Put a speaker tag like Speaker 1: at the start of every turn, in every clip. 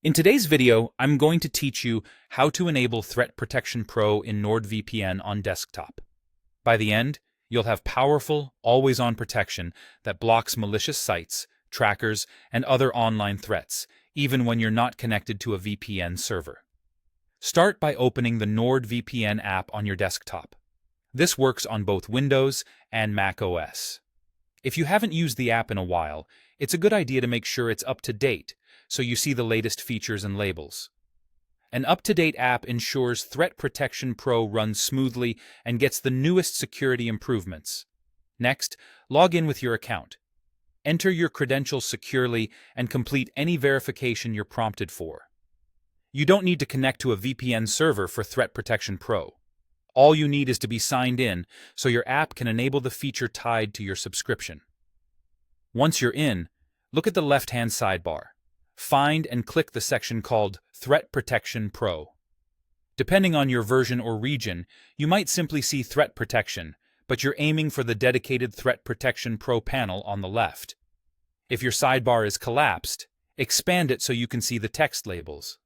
Speaker 1: In today's video, I'm going to teach you how to enable Threat Protection Pro in NordVPN on desktop. By the end, you'll have powerful, always-on protection that blocks malicious sites, trackers, and other online threats, even when you're not connected to a VPN server. Start by opening the NordVPN app on your desktop. This works on both Windows and Mac OS. If you haven't used the app in a while, it's a good idea to make sure it's up to date, so you see the latest features and labels. An up-to-date app ensures Threat Protection Pro runs smoothly and gets the newest security improvements. Next, log in with your account. Enter your credentials securely and complete any verification you're prompted for. You don't need to connect to a VPN server for Threat Protection Pro. All you need is to be signed in, so your app can enable the feature tied to your subscription. Once you're in, look at the left-hand sidebar. Find and click the section called Threat Protection Pro. Depending on your version or region, you might simply see Threat Protection, but you're aiming for the dedicated Threat Protection Pro panel on the left. If your sidebar is collapsed, expand it so you can see the text labels.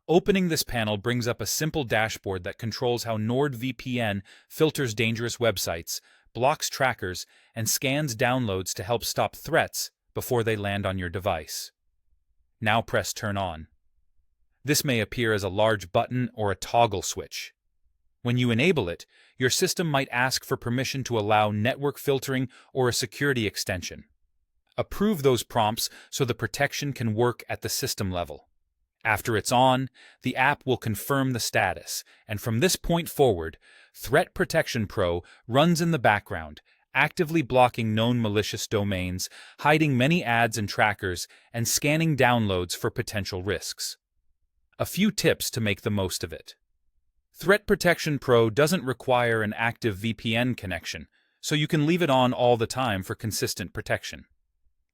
Speaker 1: Opening this panel brings up a simple dashboard that controls how NordVPN filters dangerous websites, blocks trackers, and scans downloads to help stop threats before they land on your device. Now press Turn On. This may appear as a large button or a toggle switch. When you enable it, your system might ask for permission to allow network filtering or a security extension. Approve those prompts so the protection can work at the system level. After it's on, the app will confirm the status, and from this point forward, Threat Protection Pro runs in the background, actively blocking known malicious domains, hiding many ads and trackers, and scanning downloads for potential risks. A few tips to make the most of it. Threat Protection Pro doesn't require an active VPN connection, so you can leave it on all the time for consistent protection.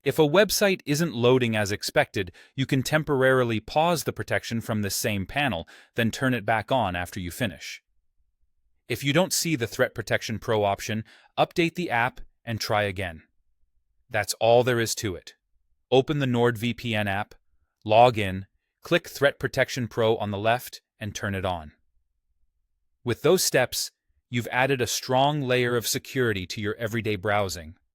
Speaker 1: If a website isn't loading as expected, you can temporarily pause the protection from this same panel, then turn it back on after you finish. If you don't see the Threat Protection Pro option, update the app and try again. That's all there is to it. Open the NordVPN app, log in, click Threat Protection Pro on the left, and turn it on. With those steps, you've added a strong layer of security to your everyday browsing.